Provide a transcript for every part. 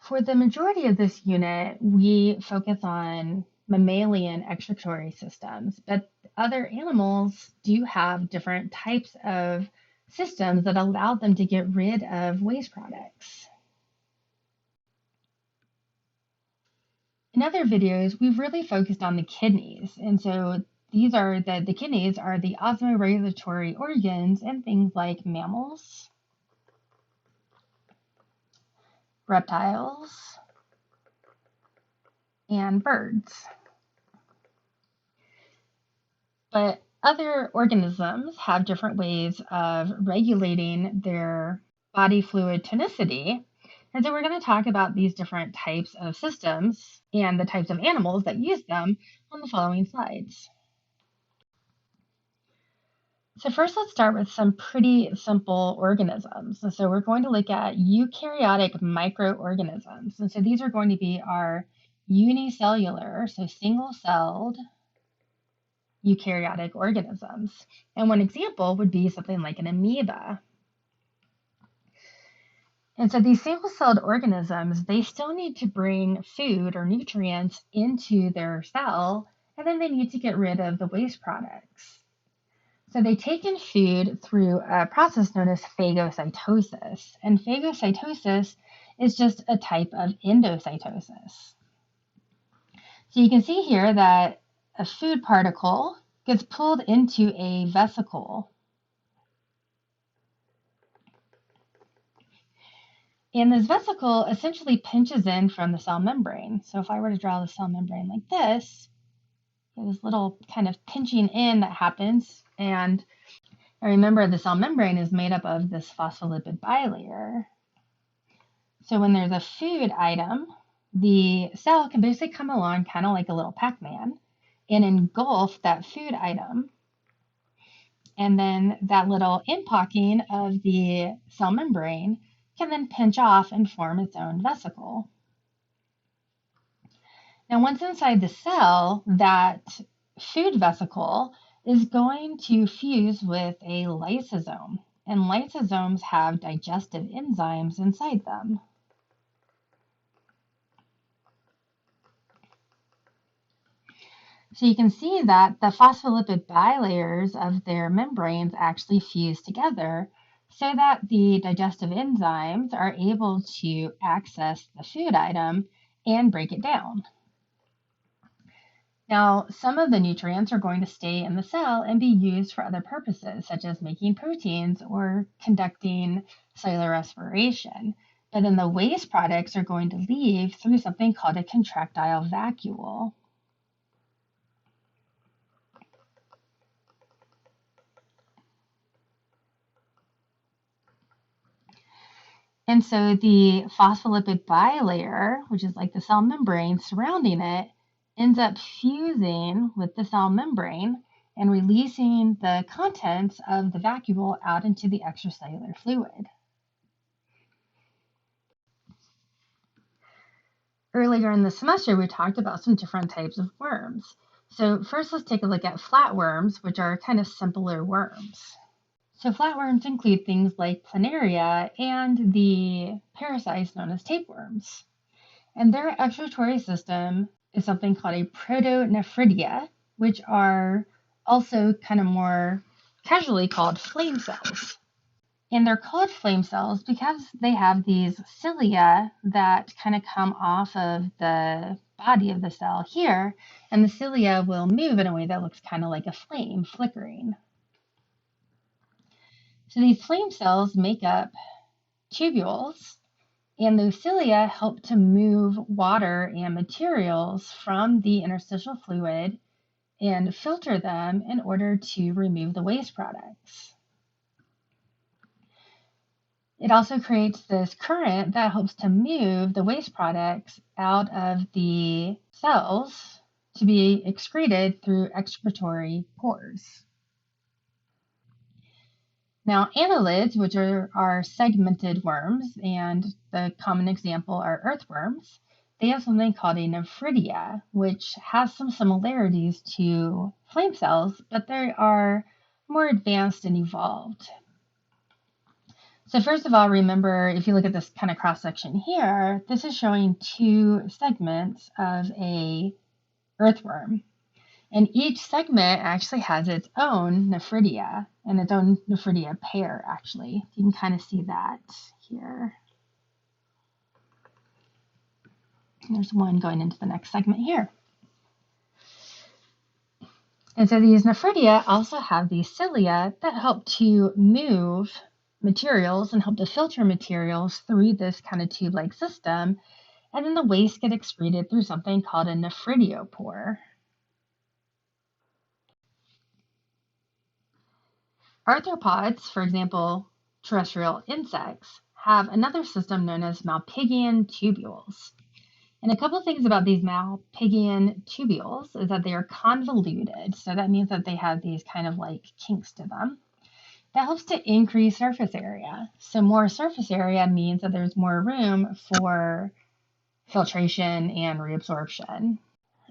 For the majority of this unit, we focus on mammalian excretory systems, but other animals do have different types of systems that allow them to get rid of waste products. In other videos, we've really focused on the kidneys, and so these are the kidneys are the osmoregulatory organs in things like mammals, reptiles, and birds. But other organisms have different ways of regulating their body fluid tonicity. And so we're going to talk about these different types of systems and the types of animals that use them on the following slides. So first, let's start with some pretty simple organisms. So we're going to look at eukaryotic microorganisms. And so these are going to be our unicellular, so single-celled eukaryotic organisms. And one example would be something like an amoeba. And so these single-celled organisms, they still need to bring food or nutrients into their cell, and then they need to get rid of the waste products. So they take in food through a process known as phagocytosis. And phagocytosis is just a type of endocytosis. So you can see here that a food particle gets pulled into a vesicle. And this vesicle essentially pinches in from the cell membrane. So if I were to draw the cell membrane like this, there's this little kind of pinching in that happens. And remember, the cell membrane is made up of this phospholipid bilayer. So when there's a food item, the cell can basically come along kind of like a little Pac-Man and engulf that food item. And then that little impocking of the cell membrane can then pinch off and form its own vesicle. Now, once inside the cell, that food vesicle is going to fuse with a lysosome, and lysosomes have digestive enzymes inside them. So you can see that the phospholipid bilayers of their membranes actually fuse together so that the digestive enzymes are able to access the food item and break it down. Now, some of the nutrients are going to stay in the cell and be used for other purposes, such as making proteins or conducting cellular respiration. But then the waste products are going to leave through something called a contractile vacuole. And so the phospholipid bilayer, which is like the cell membrane surrounding it, ends up fusing with the cell membrane and releasing the contents of the vacuole out into the extracellular fluid. Earlier in the semester, we talked about some different types of worms. So first, let's take a look at flatworms, which are kind of simpler worms. So flatworms include things like planaria and the parasites known as tapeworms. And their excretory system is something called a protonephridia, which are also kind of more casually called flame cells. And they're called flame cells because they have these cilia that kind of come off of the body of the cell here, and the cilia will move in a way that looks kind of like a flame flickering. So these flame cells make up tubules, and those cilia help to move water and materials from the interstitial fluid and filter them in order to remove the waste products. It also creates this current that helps to move the waste products out of the cells to be excreted through excretory pores. Now, annelids, which are segmented worms, and the common example are earthworms, they have something called a nephridia, which has some similarities to flame cells, but they are more advanced and evolved. So first of all, remember, if you look at this kind of cross section here, this is showing two segments of a earthworm. And each segment actually has its own nephridia and its own nephridia pair, actually. You can kind of see that here. And there's one going into the next segment here. And so these nephridia also have these cilia that help to move materials and help to filter materials through this kind of tube-like system. And then the waste get excreted through something called a nephridiopore. Arthropods, for example, terrestrial insects, have another system known as Malpighian tubules. And a couple of things about these Malpighian tubules is that they are convoluted. So that means that they have these kind of like kinks to them. That helps to increase surface area. So more surface area means that there's more room for filtration and reabsorption.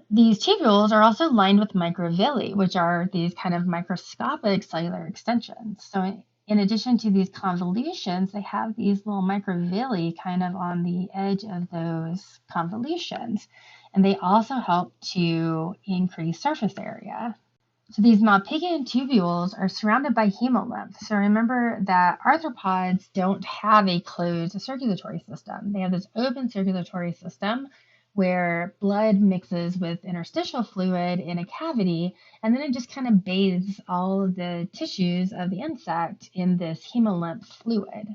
These tubules are also lined with microvilli, which are these kind of microscopic cellular extensions. So in addition to these convolutions, they have these little microvilli kind of on the edge of those convolutions. And they also help to increase surface area. So these Malpighian tubules are surrounded by hemolymph. So remember that arthropods don't have a closed circulatory system. They have this open circulatory system where blood mixes with interstitial fluid in a cavity, and then it just kind of bathes all of the tissues of the insect in this hemolymph fluid.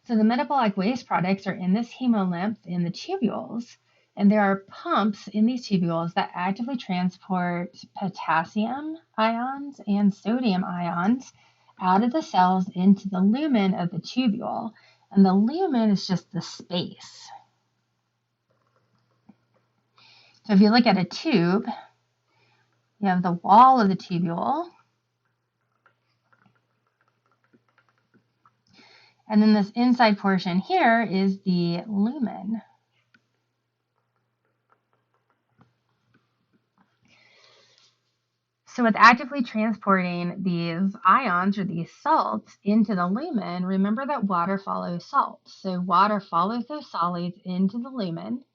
So the metabolic waste products are in this hemolymph in the tubules, and there are pumps in these tubules that actively transport potassium ions and sodium ions out of the cells into the lumen of the tubule. And the lumen is just the space. So if you look at a tube, you have the wall of the tubule, and then this inside portion here is the lumen. So with actively transporting these ions or these salts into the lumen, remember that water follows salt. So water follows those solids into the lumen,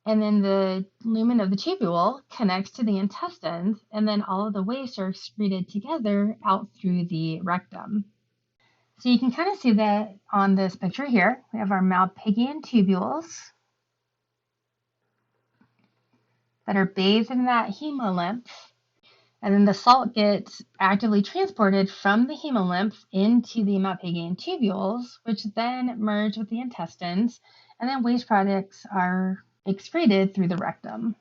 and then the lumen of the tubule connects to the intestines, and then all of the waste are excreted together out through the rectum. So you can kind of see that on this picture here. We have our Malpighian tubules that are bathed in that hemolymph, and then the salt gets actively transported from the hemolymph into the Malpighian tubules, which then merge with the intestines, and then waste products are excreted through the rectum.